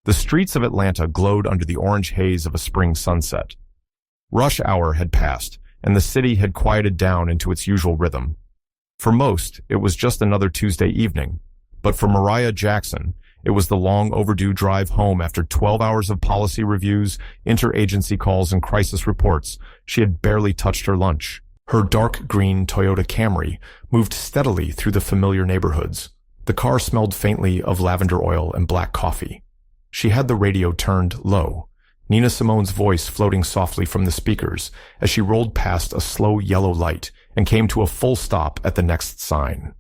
The streets of Atlanta glowed under the orange haze of a spring sunset. Rush hour had passed, and the city had quieted down into its usual rhythm. For most, it was just another Tuesday evening, but for Mariah Jackson, it was the long overdue drive home after 12 hours of policy reviews, interagency calls, and crisis reports. She had barely touched her lunch. Her dark green Toyota Camry moved steadily through the familiar neighborhoods. The car smelled faintly of lavender oil and black coffee. She had the radio turned low, Nina Simone's voice floating softly from the speakers as she rolled past a slow yellow light and came to a full stop at the next sign.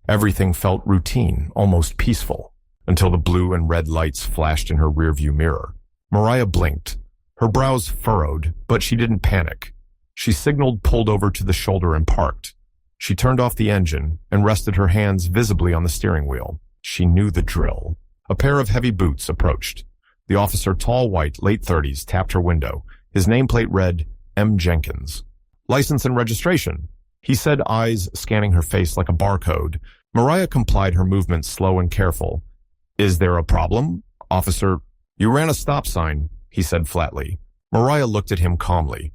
Everything felt routine, almost peaceful, until the blue and red lights flashed in her rearview mirror. Mariah blinked. Her brows furrowed, but she didn't panic. She signaled, pulled over to the shoulder, and parked. She turned off the engine and rested her hands visibly on the steering wheel. She knew the drill. A pair of heavy boots approached. The officer, tall, white, late 30s, tapped her window. His nameplate read, M. Jenkins. License and registration, he said, eyes scanning her face like a barcode. Mariah complied, her movements slow and careful. Is there a problem, officer? You ran a stop sign, he said flatly. Mariah looked at him calmly.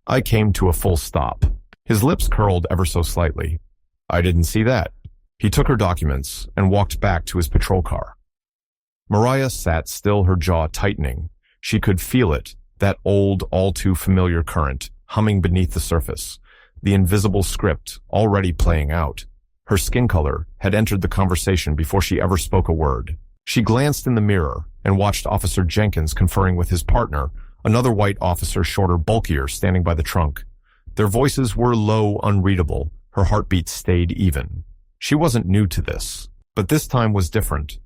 I came to a full stop. His lips curled ever so slightly. I didn't see that. He took her documents and walked back to his patrol car. Mariah sat still, her jaw tightening. She could feel it, that old, all-too-familiar current, humming beneath the surface, the invisible script already playing out. Her skin color had entered the conversation before she ever spoke a word. She glanced in the mirror and watched Officer Jenkins conferring with his partner, another white officer, shorter, bulkier, standing by the trunk. Their voices were low, unreadable. Her heartbeat stayed even. She wasn't new to this, but this time was different.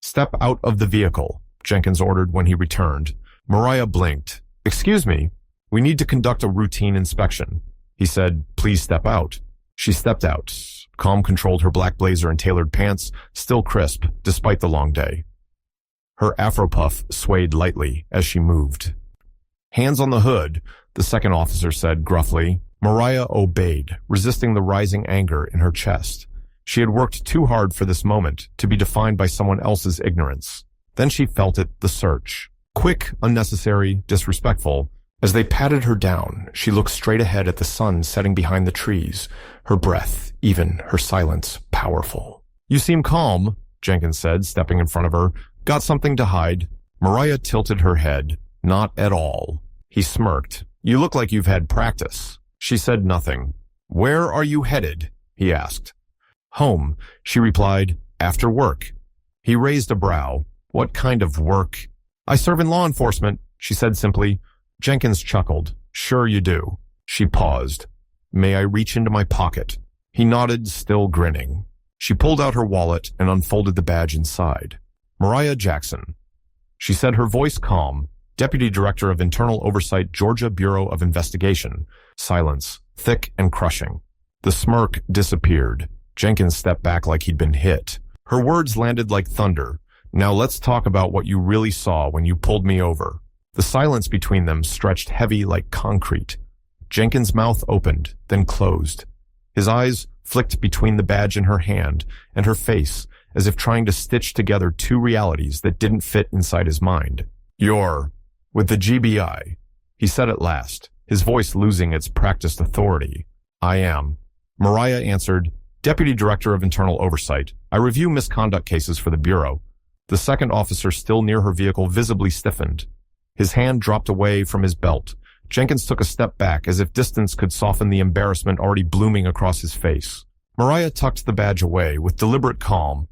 Step out of the vehicle, Jenkins ordered when he returned. Mariah blinked. Excuse me, we need to conduct a routine inspection. He said, please step out. She stepped out. Calm controlled her black blazer and tailored pants, still crisp despite the long day. Her afro puff swayed lightly as she moved. Hands on the hood, the second officer said gruffly. Mariah obeyed, resisting the rising anger in her chest. She had worked too hard for this moment to be defined by someone else's ignorance. Then she felt it, the search. Quick, unnecessary, disrespectful. As they patted her down, she looked straight ahead at the sun setting behind the trees, her breath, even, her silence, powerful. You seem calm, Jenkins said, stepping in front of her. Got something to hide? Mariah tilted her head. Not at all. He smirked. You look like you've had practice. She said nothing. Where are you headed? He asked. Home, she replied. After work. He raised a brow. What kind of work? I serve in law enforcement, she said simply. Jenkins chuckled. Sure you do. She paused. May I reach into my pocket? He nodded, still grinning. She pulled out her wallet and unfolded the badge inside. Mariah Jackson. She said, her voice calm. Deputy Director of Internal Oversight, Georgia Bureau of Investigation. Silence, thick and crushing. The smirk disappeared. Jenkins stepped back like he'd been hit. Her words landed like thunder. Now let's talk about what you really saw when you pulled me over. The silence between them stretched heavy like concrete. Jenkins' mouth opened, then closed. His eyes flicked between the badge in her hand and her face, as if trying to stitch together two realities that didn't fit inside his mind. You're with the GBI, he said at last, his voice losing its practiced authority. I am. Mariah answered, Deputy Director of Internal Oversight. I review misconduct cases for the Bureau. The second officer, still near her vehicle, visibly stiffened. His hand dropped away from his belt. Jenkins took a step back, as if distance could soften the embarrassment already blooming across his face. Mariah tucked the badge away with deliberate calm.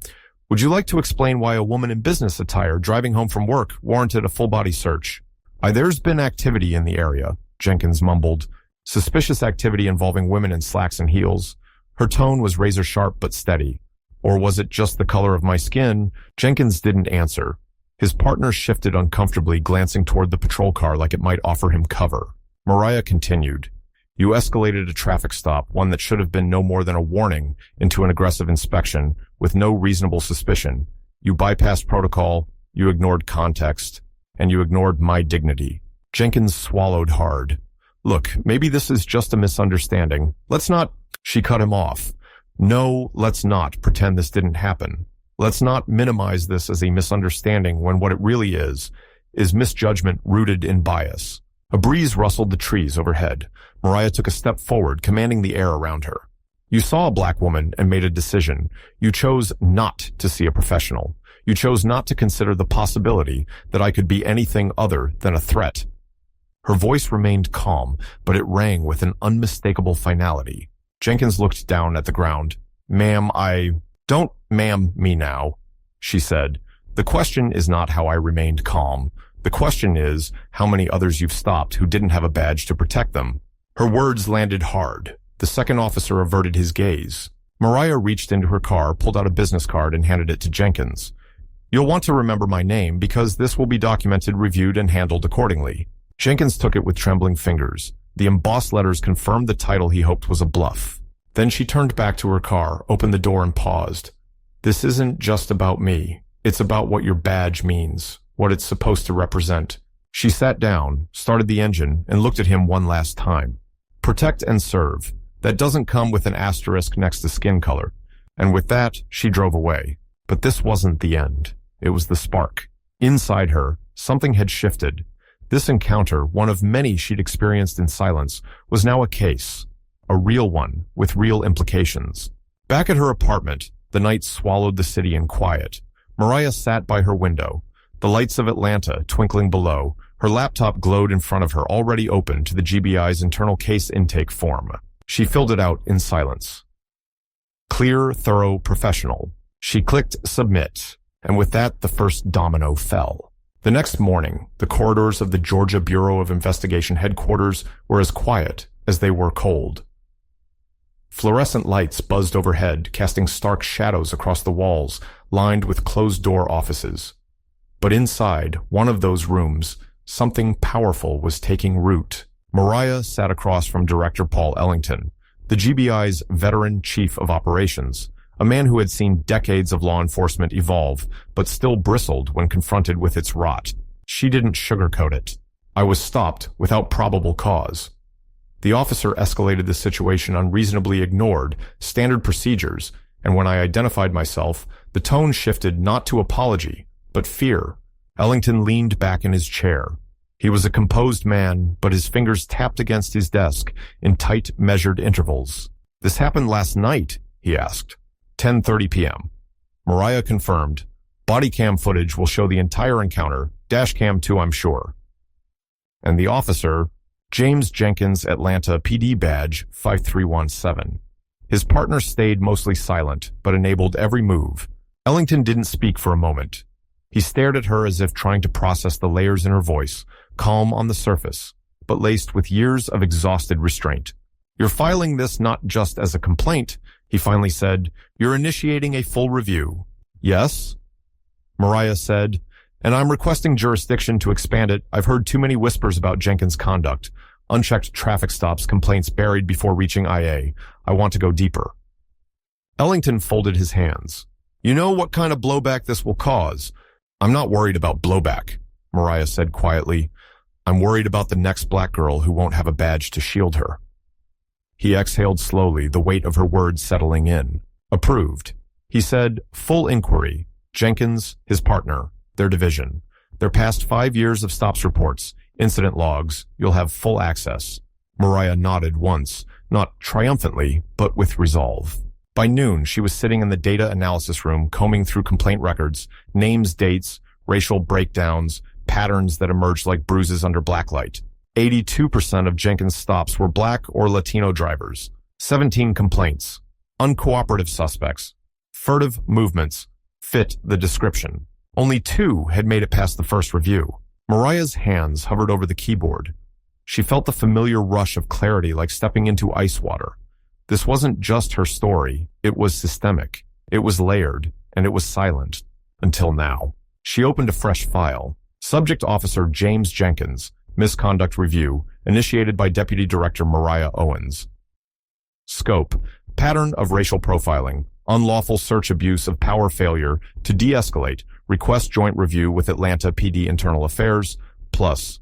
Would you like to explain why a woman in business attire driving home from work warranted a full-body search? There's been activity in the area, Jenkins mumbled. Suspicious activity involving women in slacks and heels. Her tone was razor-sharp but steady. Or was it just the color of my skin? Jenkins didn't answer. His partner shifted uncomfortably, glancing toward the patrol car like it might offer him cover. Mariah continued. You escalated a traffic stop, one that should have been no more than a warning, into an aggressive inspection, with no reasonable suspicion. You bypassed protocol, you ignored context, and you ignored my dignity. Jenkins swallowed hard. Look, maybe this is just a misunderstanding. Let's not... She cut him off. No, let's not pretend this didn't happen. Let's not minimize this as a misunderstanding when what it really is misjudgment rooted in bias. A breeze rustled the trees overhead. Mariah took a step forward, commanding the air around her. You saw a black woman and made a decision. You chose not to see a professional. You chose not to consider the possibility that I could be anything other than a threat. Her voice remained calm, but it rang with an unmistakable finality. Jenkins looked down at the ground. Ma'am, Don't ma'am me now, she said. The question is not how I remained calm. The question is how many others you've stopped who didn't have a badge to protect them. Her words landed hard. The second officer averted his gaze. Mariah reached into her car, pulled out a business card, and handed it to Jenkins. You'll want to remember my name because this will be documented, reviewed, and handled accordingly. Jenkins took it with trembling fingers. The embossed letters confirmed the title he hoped was a bluff. Then she turned back to her car, opened the door, and paused. This isn't just about me. It's about what your badge means, what it's supposed to represent. She sat down, started the engine, and looked at him one last time. Protect and serve. That doesn't come with an asterisk next to skin color. And with that, she drove away. But this wasn't the end. It was the spark. Inside her, something had shifted. This encounter, one of many she'd experienced in silence, was now a case. A real one, with real implications. Back at her apartment, the night swallowed the city in quiet. Mariah sat by her window, the lights of Atlanta twinkling below. Her laptop glowed in front of her, already open to the GBI's internal case intake form. She filled it out in silence. Clear, thorough, professional. She clicked submit, and with that, the first domino fell. The next morning, the corridors of the Georgia Bureau of Investigation headquarters were as quiet as they were cold. Fluorescent lights buzzed overhead, casting stark shadows across the walls, lined with closed-door offices. But inside one of those rooms, something powerful was taking root. Mariah sat across from Director Paul Ellington, the GBI's veteran chief of operations, a man who had seen decades of law enforcement evolve, but still bristled when confronted with its rot. She didn't sugarcoat it. I was stopped without probable cause. The officer escalated the situation, unreasonably ignored standard procedures, and when I identified myself, the tone shifted not to apology, but fear. Ellington leaned back in his chair. He was a composed man, but his fingers tapped against his desk in tight, measured intervals. This happened last night, he asked. 10:30 p.m. Mariah confirmed. Body cam footage will show the entire encounter, dash cam too, I'm sure. And the officer, James Jenkins, Atlanta PD badge 5317. His partner stayed mostly silent, but enabled every move. Ellington didn't speak for a moment. He stared at her as if trying to process the layers in her voice, calm on the surface, but laced with years of exhausted restraint. You're filing this not just as a complaint, he finally said. You're initiating a full review. Yes? Mariah said, and I'm requesting jurisdiction to expand it. I've heard too many whispers about Jenkins' conduct. Unchecked traffic stops, complaints buried before reaching IA. I want to go deeper. Ellington folded his hands. You know what kind of blowback this will cause? I'm not worried about blowback, Mariah said quietly. I'm worried about the next black girl who won't have a badge to shield her. He exhaled slowly, the weight of her words settling in. Approved. He said, full inquiry. Jenkins, his partner, their division. Their past 5 years of stops reports, incident logs, you'll have full access. Mariah nodded once, not triumphantly, but with resolve. By noon, she was sitting in the data analysis room, combing through complaint records, names, dates, racial breakdowns, patterns that emerged like bruises under blacklight. 82% of Jenkins' stops were black or Latino drivers. 17 complaints. Uncooperative suspects. Furtive movements. Fit the description. Only 2 had made it past the first review. Mariah's hands hovered over the keyboard. She felt the familiar rush of clarity like stepping into ice water. This wasn't just her story. It was systemic. It was layered, and it was silent. Until now. She opened a fresh file. Subject Officer James Jenkins. Misconduct review, initiated by Deputy Director Mariah Owens. Scope, pattern of racial profiling, unlawful search abuse of power failure to de-escalate, request joint review with Atlanta PD Internal Affairs, plus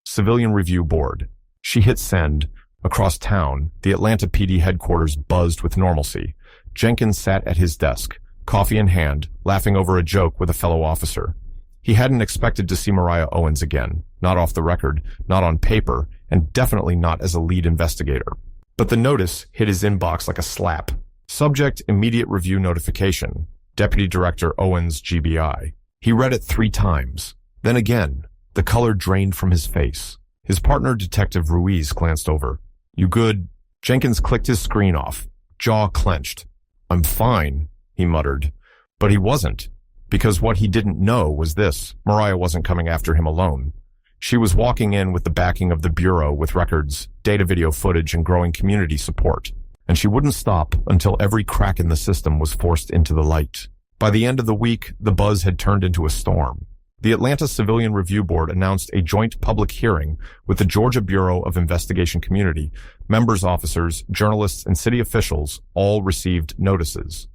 Civilian Review Board. She hit send. Across town, the Atlanta PD headquarters buzzed with normalcy. Jenkins sat at his desk, coffee in hand, laughing over a joke with a fellow officer. He hadn't expected to see Mariah Owens again, not off the record, not on paper, and definitely not as a lead investigator. But the notice hit his inbox like a slap. Subject: immediate review notification. Deputy Director Owens, GBI. He read it 3 times. Then again, the color drained from his face. His partner, Detective Ruiz, glanced over. "You good?" Jenkins clicked his screen off, jaw clenched. "I'm fine," he muttered. But he wasn't, because what he didn't know was this: Mariah wasn't coming after him alone. She was walking in with the backing of the Bureau, with records, data video footage, and growing community support. And she wouldn't stop until every crack in the system was forced into the light. By the end of the week, the buzz had turned into a storm. The Atlanta Civilian Review Board announced a joint public hearing with the Georgia Bureau of Investigation Community. Members, officers, journalists, and city officials all received notices.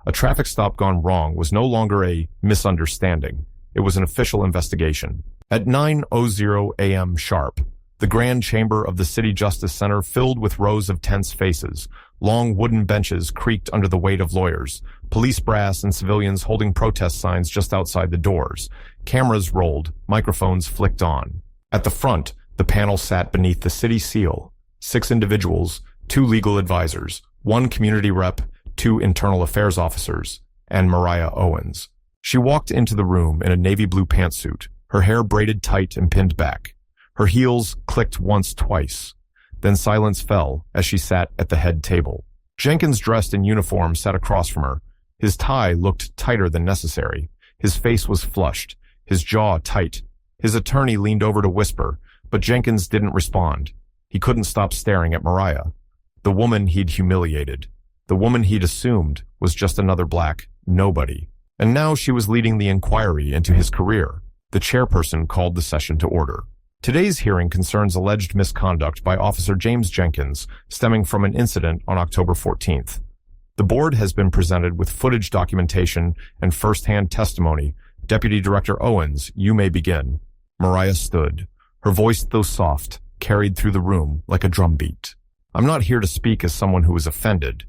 A traffic stop gone wrong was no longer a misunderstanding. It was an official investigation. At 9:00 a.m. sharp, the grand chamber of the City Justice Center filled with rows of tense faces. Long wooden benches creaked under the weight of lawyers, police brass and civilians holding protest signs just outside the doors. Cameras rolled, microphones flicked on. At the front, the panel sat beneath the city seal. 6 individuals, 2 legal advisors, 1 community rep, 2 internal affairs officers, and Mariah Owens. She walked into the room in a navy blue pantsuit, her hair braided tight and pinned back. Her heels clicked once, twice. Then silence fell as she sat at the head table. Jenkins, dressed in uniform, sat across from her. His tie looked tighter than necessary. His face was flushed, his jaw tight. His attorney leaned over to whisper, but Jenkins didn't respond. He couldn't stop staring at Mariah, the woman he'd humiliated, the woman he'd assumed was just another black nobody. And now she was leading the inquiry into his career. The chairperson called the session to order. Today's hearing concerns alleged misconduct by Officer James Jenkins stemming from an incident on October 14th. The board has been presented with footage documentation and first-hand testimony. Deputy Director Owens, you may begin. Mariah stood. Her voice, though soft, carried through the room like a drumbeat. "I'm not here to speak as someone who was offended,"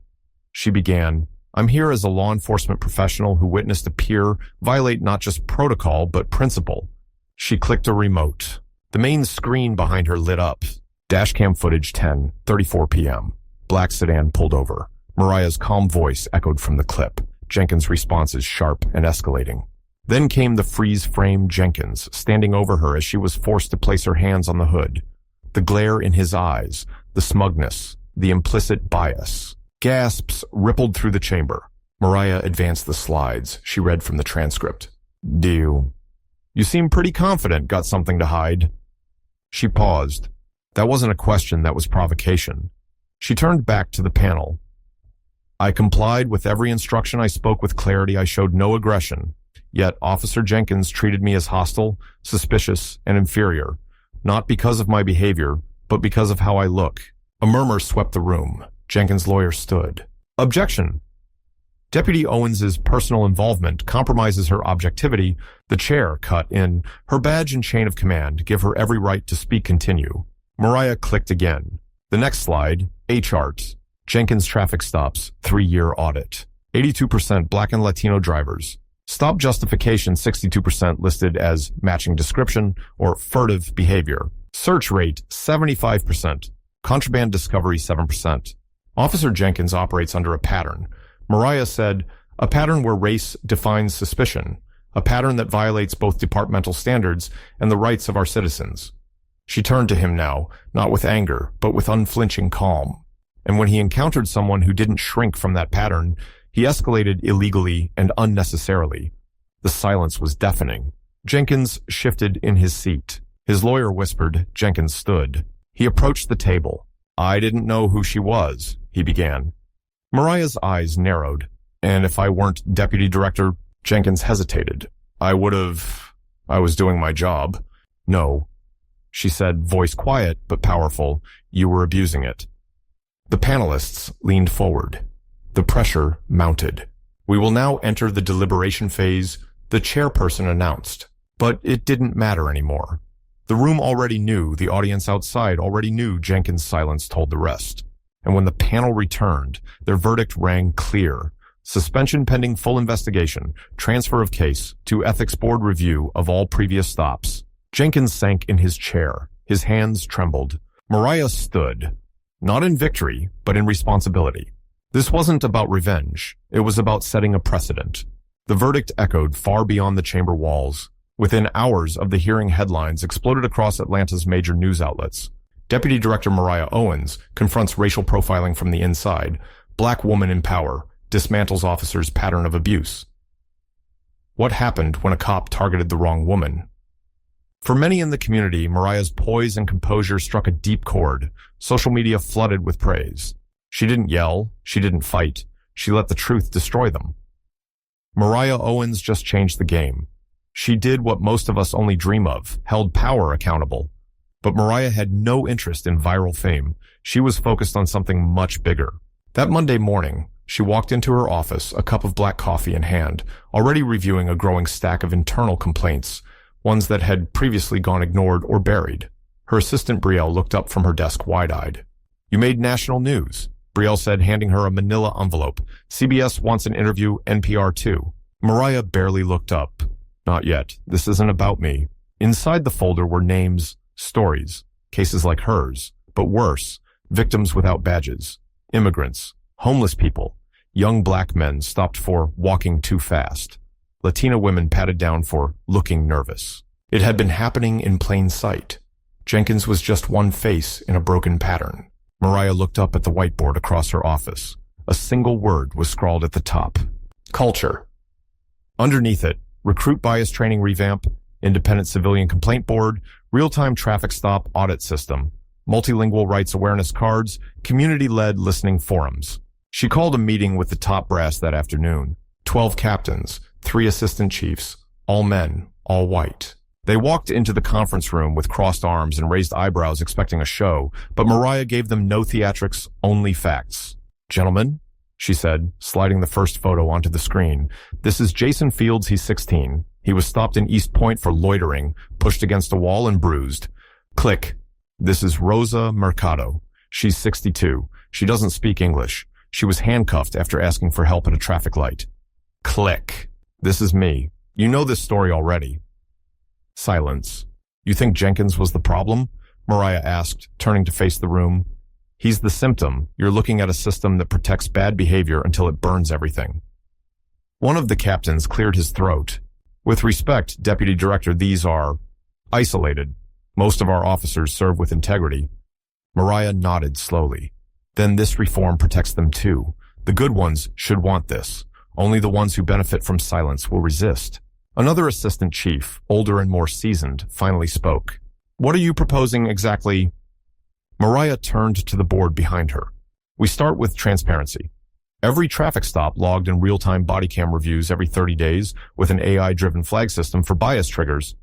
she began. "I'm here as a law enforcement professional who witnessed a peer violate not just protocol, but principle." She clicked a remote. The main screen behind her lit up. Dashcam footage 10:34 p.m. Black sedan pulled over. Mariah's calm voice echoed from the clip. Jenkins' responses sharp and escalating. Then came the freeze-frame Jenkins, standing over her as she was forced to place her hands on the hood. The glare in his eyes, the smugness, the implicit bias. Gasps rippled through the chamber. Mariah advanced the slides. She read from the transcript. "You seem pretty confident, got something to hide." She paused. That wasn't a question, that was provocation. She turned back to the panel. "I complied with every instruction. I spoke with clarity. I showed no aggression. Yet Officer Jenkins treated me as hostile, suspicious, and inferior. Not because of my behavior, but because of how I look." A murmur swept the room. Jenkins' lawyer stood. "Objection. Deputy Owens's personal involvement compromises her objectivity." The chair cut in. "Her badge and chain of command give her every right to speak." Continue. Mariah clicked again. The next slide, a chart. Jenkins traffic stops, 3-year audit. 82% Black and Latino drivers. Stop justification 62% listed as matching description or furtive behavior. Search rate 75%. Contraband discovery 7%. Officer Jenkins operates under a pattern. Mariah said, "A pattern where race defines suspicion. A pattern that violates both departmental standards and the rights of our citizens." She turned to him now, not with anger, but with unflinching calm. And when he encountered someone who didn't shrink from that pattern, he escalated illegally and unnecessarily. The silence was deafening. Jenkins shifted in his seat. His lawyer whispered. Jenkins stood. He approached the table. "I didn't know who she was," he began. Mariah's eyes narrowed. "And if I weren't deputy director?" Jenkins hesitated. I was doing my job." "No," she said, voice quiet but powerful. "You were abusing it." The panelists leaned forward. The pressure mounted. "We will now enter the deliberation phase," the chairperson announced. But it didn't matter anymore. The room already knew, the audience outside already knew. Jenkins' silence told the rest. And when the panel returned, their verdict rang clear. Suspension pending full investigation. Transfer of case to ethics board review of all previous stops. Jenkins sank in his chair. His hands trembled. Mariah stood. Not in victory, but in responsibility. This wasn't about revenge. It was about setting a precedent. The verdict echoed far beyond the chamber walls. Within hours of the hearing, headlines exploded across Atlanta's major news outlets. Deputy Director Mariah Owens confronts racial profiling from the inside. Black woman in power dismantles officer's pattern of abuse. What happened when a cop targeted the wrong woman? For many in the community, Mariah's poise and composure struck a deep chord. Social media flooded with praise. She didn't yell. She didn't fight. She let the truth destroy them. Mariah Owens just changed the game. She did what most of us only dream of, held power accountable. But Mariah had no interest in viral fame. She was focused on something much bigger. That Monday morning, she walked into her office, a cup of black coffee in hand, already reviewing a growing stack of internal complaints, ones that had previously gone ignored or buried. Her assistant Brielle looked up from her desk wide-eyed. "You made national news," Brielle said, handing her a manila envelope. "CBS wants an interview, NPR too." Mariah barely looked up. "Not yet. This isn't about me." Inside the folder were names, stories, cases like hers, but worse, victims without badges, immigrants, homeless people, young black men stopped for walking too fast, Latina women patted down for looking nervous. It had been happening in plain sight. Jenkins was just one face in a broken pattern. Mariah looked up at the whiteboard across her office. A single word was scrawled at the top. Culture. Underneath it, recruit bias training revamp, independent civilian complaint board, real-time traffic stop audit system, multilingual rights awareness cards, community-led listening forums. She called a meeting with the top brass that afternoon. 12 captains, 3 assistant chiefs, all men, all white. They walked into the conference room with crossed arms and raised eyebrows expecting a show, but Mariah gave them no theatrics, only facts. "Gentlemen," she said, sliding the first photo onto the screen, "this is Jason Fields, he's 16. He was stopped in East Point for loitering, pushed against a wall and bruised. Click. This is Rosa Mercado. She's 62. She doesn't speak English. She was handcuffed after asking for help at a traffic light. Click. This is me. You know this story already." Silence. "You think Jenkins was the problem?" Mariah asked, turning to face the room. "He's the symptom. You're looking at a system that protects bad behavior until it burns everything." One of the captains cleared his throat. "With respect, Deputy Director, these are isolated. Most of our officers serve with integrity." Mariah nodded slowly. "Then this reform protects them too. The good ones should want this. Only the ones who benefit from silence will resist." Another assistant chief, older and more seasoned, finally spoke. "What are you proposing exactly?" Mariah turned to the board behind her. "We start with transparency. Every traffic stop logged in real-time body cam reviews every 30 days with an AI-driven flag system for bias triggers."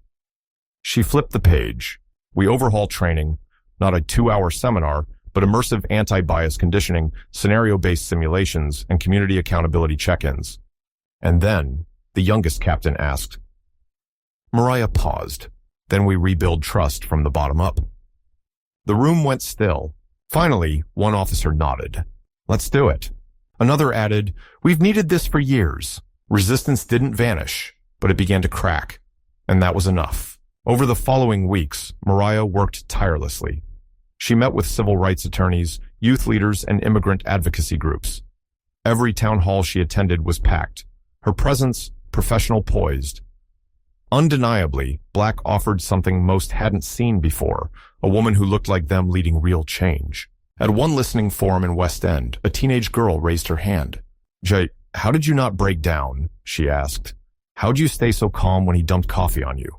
She flipped the page. "We overhaul training, not a 2-hour seminar, but immersive anti-bias conditioning, scenario-based simulations, and community accountability check-ins." And then, the youngest captain asked. Mariah paused. "Then we rebuild trust from the bottom up." The room went still. Finally, one officer nodded. "Let's do it." Another added, "We've needed this for years." Resistance didn't vanish, but it began to crack. And that was enough. Over the following weeks, Mariah worked tirelessly. She met with civil rights attorneys, youth leaders, and immigrant advocacy groups. Every town hall she attended was packed. Her presence, professional, poised. Undeniably, Black offered something most hadn't seen before, a woman who looked like them leading real change. At one listening forum in West End, a teenage girl raised her hand. "Jay, how did you not break down?" she asked. "How'd you stay so calm when he dumped coffee on you?"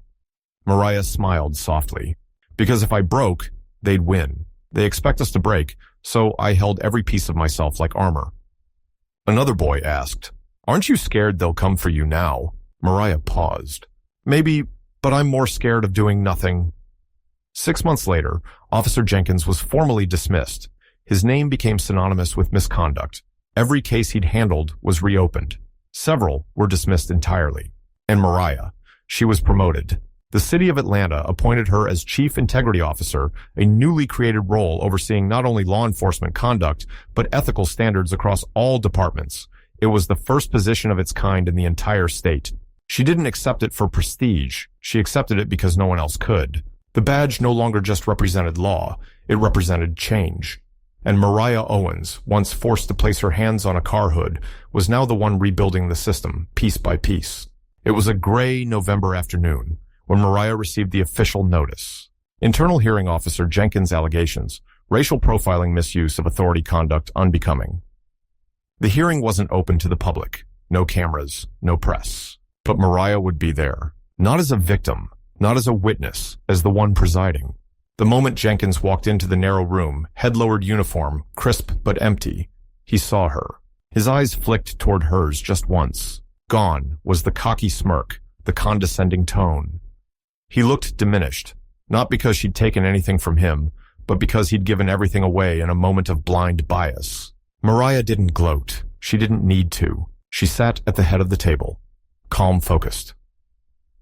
Mariah smiled softly. "Because if I broke, they'd win. They expect us to break, so I held every piece of myself like armor." Another boy asked, "Aren't you scared they'll come for you now?" Mariah paused. "Maybe, but I'm more scared of doing nothing." 6 months later, Officer Jenkins was formally dismissed. His name became synonymous with misconduct. Every case he'd handled was reopened. Several were dismissed entirely. And Mariah, she was promoted. The city of Atlanta appointed her as Chief Integrity Officer, a newly created role overseeing not only law enforcement conduct, but ethical standards across all departments. It was the first position of its kind in the entire state. She didn't accept it for prestige. She accepted it because no one else could. The badge no longer just represented law. It represented change. And Mariah Owens, once forced to place her hands on a car hood, was now the one rebuilding the system, piece by piece. It was a gray November afternoon when Mariah received the official notice. Internal Hearing Officer Jenkins' allegations, racial profiling, misuse of authority, conduct unbecoming. The hearing wasn't open to the public. No cameras, no press. But Mariah would be there. Not as a victim, not as a witness, as the one presiding. The moment Jenkins walked into the narrow room, head-lowered uniform, crisp but empty, he saw her. His eyes flicked toward hers just once. Gone was the cocky smirk, the condescending tone. He looked diminished, not because she'd taken anything from him, but because he'd given everything away in a moment of blind bias. Mariah didn't gloat. She didn't need to. She sat at the head of the table, calm, focused.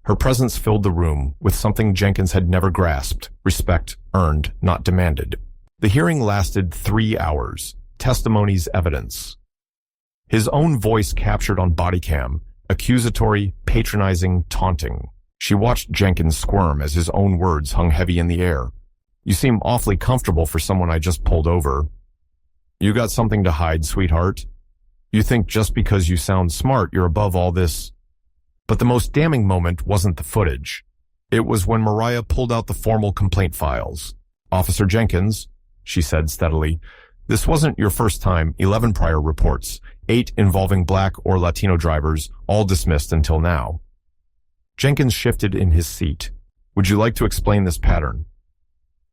Her presence filled the room with something Jenkins had never grasped, respect earned, not demanded. The hearing lasted 3 hours, testimonies, evidence. His own voice captured on body cam, accusatory, patronizing, taunting. She watched Jenkins squirm as his own words hung heavy in the air. "You seem awfully comfortable for someone I just pulled over. You got something to hide, sweetheart. You think just because you sound smart you're above all this." But the most damning moment wasn't the footage. It was when Mariah pulled out the formal complaint files. "Officer Jenkins," she said steadily, "this wasn't your first time. 11 prior reports, 8 involving Black or Latino drivers, all dismissed until now." Jenkins shifted in his seat. "Would you like to explain this pattern?"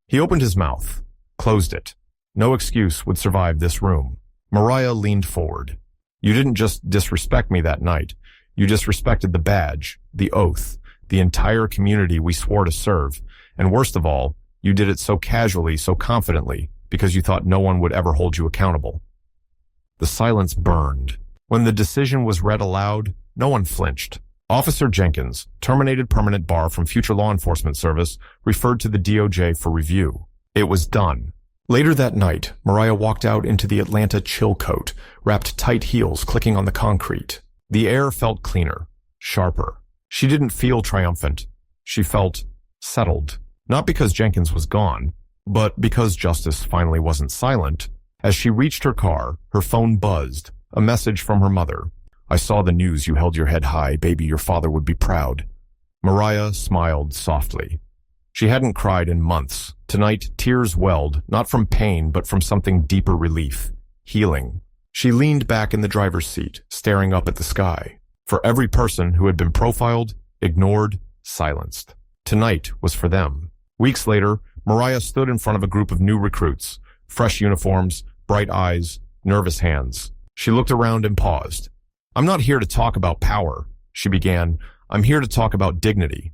He opened his mouth, closed it. No excuse would survive this room. Mariah leaned forward. "You didn't just disrespect me that night. You disrespected the badge, the oath, the entire community we swore to serve. And worst of all, you did it so casually, so confidently, because you thought no one would ever hold you accountable." The silence burned. When the decision was read aloud, no one flinched. Officer Jenkins, terminated permanent bar from future law enforcement service, referred to the DOJ for review. It was done. Later that night, Mariah walked out into the Atlanta chill coat, wrapped tight heels clicking on the concrete. The air felt cleaner, sharper. She didn't feel triumphant. She felt settled. Not because Jenkins was gone, but because justice finally wasn't silent. As she reached her car, her phone buzzed. A message from her mother. "I saw the news. You held your head high. Baby, your father would be proud." Mariah smiled softly. She hadn't cried in months. Tonight, tears welled, not from pain, but from something deeper: relief, healing. She leaned back in the driver's seat, staring up at the sky. For every person who had been profiled, ignored, silenced. Tonight was for them. Weeks later, Mariah stood in front of a group of new recruits. Fresh uniforms, bright eyes, nervous hands. She looked around and paused. "I'm not here to talk about power," she began. "I'm here to talk about dignity."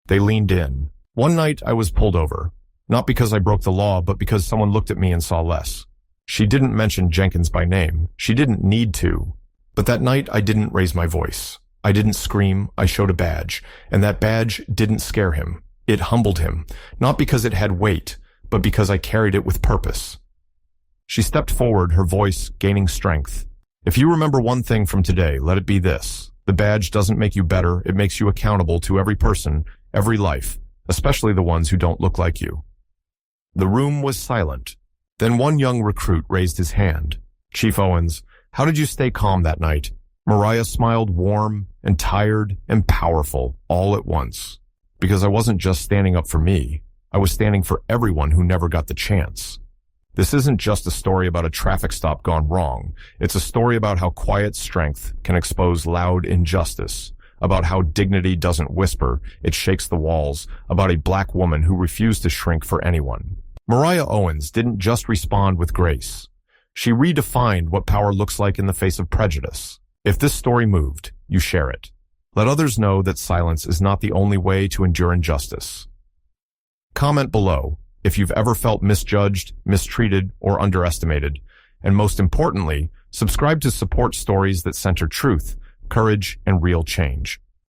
They leaned in. "One night I was pulled over. Not because I broke the law, but because someone looked at me and saw less." She didn't mention Jenkins by name. She didn't need to. But that night I didn't raise my voice. I didn't scream. I showed a badge. And that badge didn't scare him. It humbled him. Not because it had weight, but because I carried it with purpose. She stepped forward, her voice gaining strength. "If you remember one thing from today, let it be this. The badge doesn't make you better. It makes you accountable to every person, every life, especially the ones who don't look like you." The room was silent. Then one young recruit raised his hand. "Chief Owens, how did you stay calm that night?" Mariah smiled, warm and tired and powerful all at once. "Because I wasn't just standing up for me. I was standing for everyone who never got the chance." This isn't just a story about a traffic stop gone wrong. It's a story about how quiet strength can expose loud injustice, about how dignity doesn't whisper, it shakes the walls, about a Black woman who refused to shrink for anyone. Mariah Owens didn't just respond with grace. She redefined what power looks like in the face of prejudice. If this story moved, you share it. Let others know that silence is not the only way to endure injustice. Comment below if you've ever felt misjudged, mistreated, or underestimated. And most importantly, subscribe to support stories that center truth, courage, and real change.